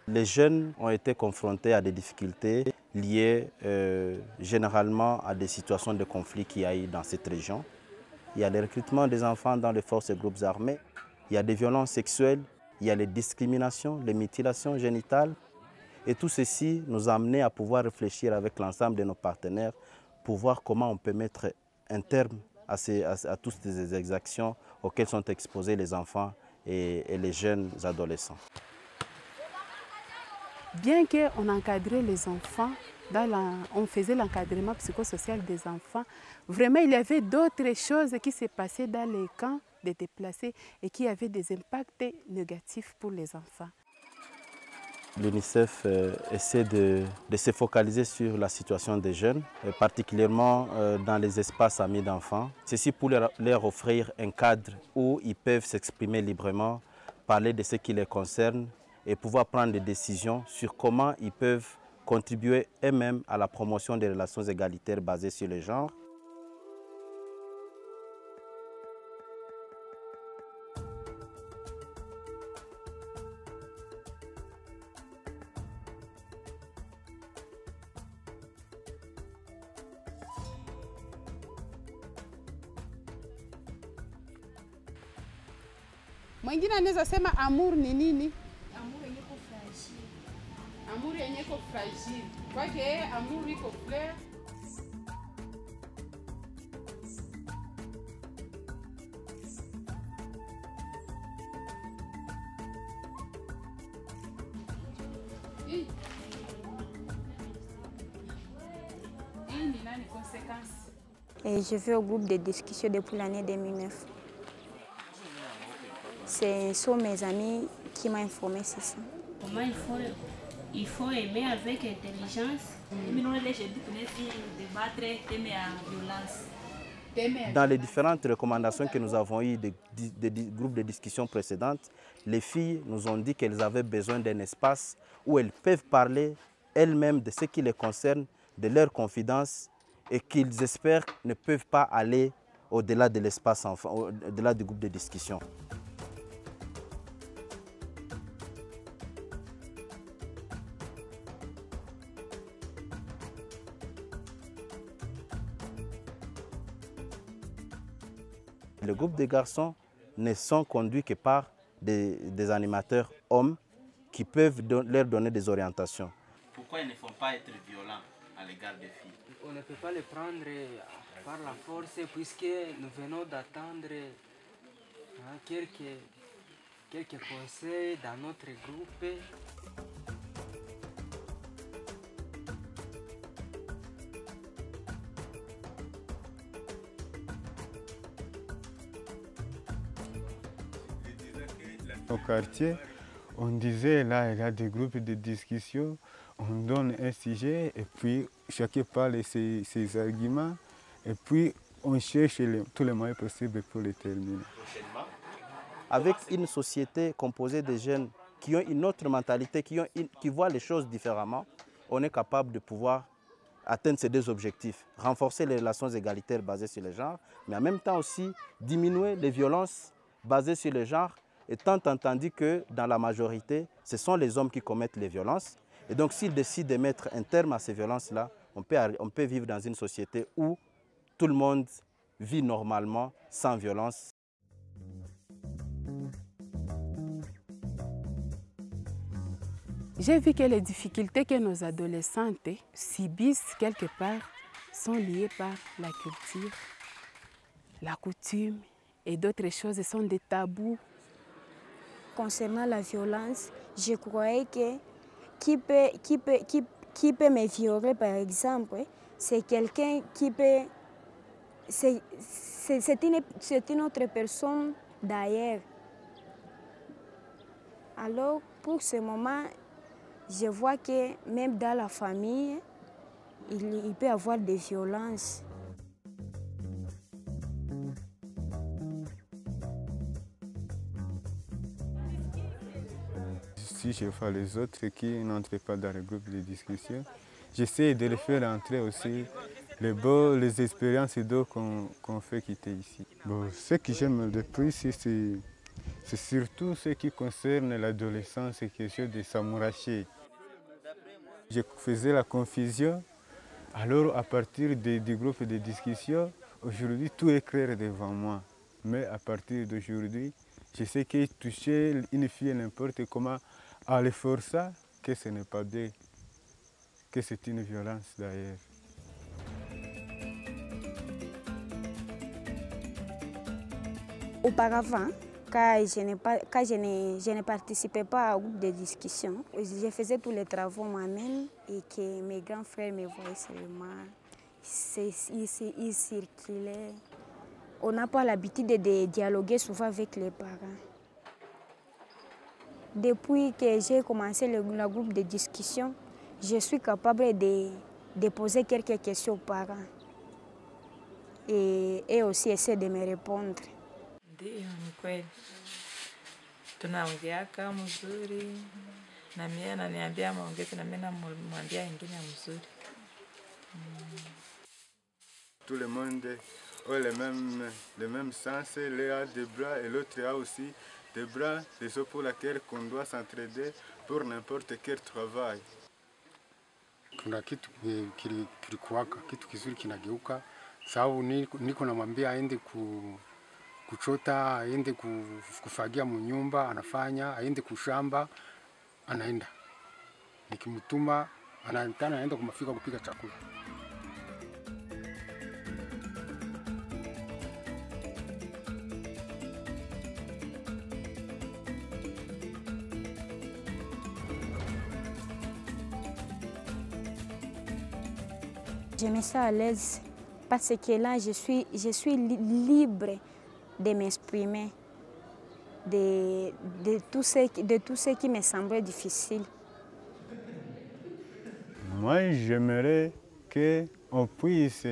Les jeunes ont été confrontés à des difficultés liées généralement à des situations de conflit qu'il y a eu dans cette région. Il y a le recrutement des enfants dans les forces et groupes armés, il y a des violences sexuelles, il y a les discriminations, les mutilations génitales. Et tout ceci nous a amené à pouvoir réfléchir avec l'ensemble de nos partenaires pour voir comment on peut mettre un terme à toutes ces exactions auxquelles sont exposés les enfants et les jeunes adolescents. Bien qu'on encadrait les enfants, on faisait l'encadrement psychosocial des enfants, vraiment il y avait d'autres choses qui se passaient dans les camps des déplacés et qui avaient des impacts négatifs pour les enfants. L'UNICEF essaie de se focaliser sur la situation des jeunes, particulièrement dans les espaces amis d'enfants. Ceci pour leur offrir un cadre où ils peuvent s'exprimer librement, parler de ce qui les concerne et pouvoir prendre des décisions sur comment ils peuvent contribuer eux-mêmes à la promotion des relations égalitaires basées sur le genre. Mwingine anaweza sema amour ni nini? Amour yenye ko fragile. Amour yenye ko fragile. Kwake yeye amour iko fleur. Hii ni nani conséquence? Et je vais au groupe de discussion depuis l'année 2009. Ce sont mes amis qui m'ont informé sur ça. Comment il faut aimer avec intelligence. Dans les différentes recommandations que nous avons eues des groupes de discussion précédentes, les filles nous ont dit qu'elles avaient besoin d'un espace où elles peuvent parler elles-mêmes de ce qui les concerne, de leurs confidences et qu'ils espèrent ne peuvent pas aller au-delà de l'espace enfant, au-delà du groupe de discussion. Le groupe de garçons ne sont conduits que par des animateurs hommes qui peuvent leur donner des orientations. Pourquoi ils ne font pas être violents à l'égard des filles? On ne peut pas les prendre par la force puisque nous venons d'attendre quelques conseils dans notre groupe. Au quartier, on disait là, il y a des groupes de discussion, on donne un sujet et puis chacun parle de ses arguments et puis on cherche tous les moyens possibles pour les terminer. Avec une société composée de jeunes qui ont une autre mentalité, qui voient les choses différemment, on est capable de pouvoir atteindre ces deux objectifs. Renforcer les relations égalitaires basées sur le genre, mais en même temps aussi diminuer les violences basées sur le genre, étant entendu que dans la majorité, ce sont les hommes qui commettent les violences. Et donc s'ils décident de mettre un terme à ces violences-là, on peut vivre dans une société où tout le monde vit normalement, sans violence. J'ai vu que les difficultés que nos adolescentes subissent quelque part sont liées par la culture, la coutume et d'autres choses sont des tabous. Concernant la violence, je croyais que qui peut me violer par exemple, c'est quelqu'un qui peut... C'est une autre personne d'ailleurs. Alors pour ce moment, je vois que même dans la famille, il peut y avoir des violences. Si je vois les autres qui n'entrent pas dans le groupe de discussion, j'essaie de les faire entrer aussi, les expériences d'eau qu'on fait quitter ici. Bon, ce que j'aime le plus, C'est surtout ce qui concerne l'adolescence et question de s'amouracher. Je faisais la confusion, alors à partir du groupe de discussion, aujourd'hui tout est clair devant moi. Mais à partir d'aujourd'hui, je sais que toucher une fille n'importe comment, à le forcer, que ce n'est pas bien, que c'est une violence d'ailleurs. Auparavant, quand je ne participais pas au groupe de discussion, je faisais tous les travaux moi-même et que mes grands frères me voyaient seulement. Ils circulaient. On n'a pas l'habitude de dialoguer souvent avec les parents. Depuis que j'ai commencé le groupe de discussion, je suis capable de poser quelques questions aux parents et aussi essayer de me répondre. Ndio, ni kweli tunaongeaka mzuri, na mimi ananiambia maongezi na mimi namwambia ingine mzuri. Tout le monde a le même sens, l'un a des bras et l'autre a aussi des bras, raison pour laquelle on doit s'entraider pour n'importe quel travail. Kuna kitu kilikuwaka, kitu kizuri kinageuka, sababu niko namwambia aende kuchota, aende kufagia munyumba, anafanya, aende kushamba, anaenda. Nikimtuma, anaenda kumafika kupika chakula. Je me sens à l'aise parce que là, je suis libre de m'exprimer de tout ce qui me semblait difficile. Moi, j'aimerais qu'on puisse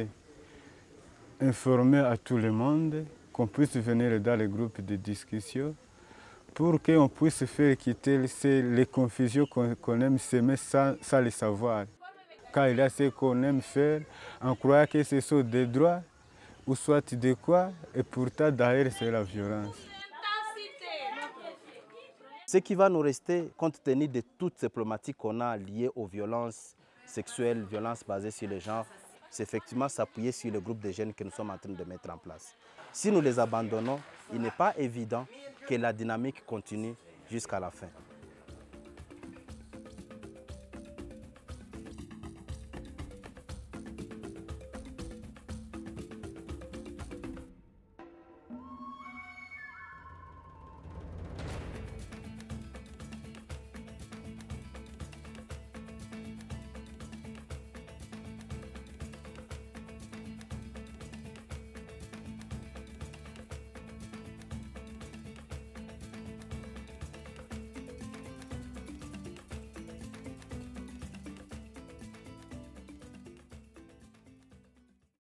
informer à tout le monde, qu'on puisse venir dans les groupes de discussion pour qu'on puisse faire quitter les confusions qu'on aime s'aimer sans le savoir. Quand il y a ce qu'on aime faire, on croit que ce sont des droits ou soit de quoi, et pourtant derrière c'est la violence. Ce qui va nous rester, compte tenu de toutes ces problématiques qu'on a liées aux violences sexuelles, violences basées sur le genre, c'est effectivement s'appuyer sur le groupe de jeunes que nous sommes en train de mettre en place. Si nous les abandonnons, il n'est pas évident que la dynamique continue jusqu'à la fin.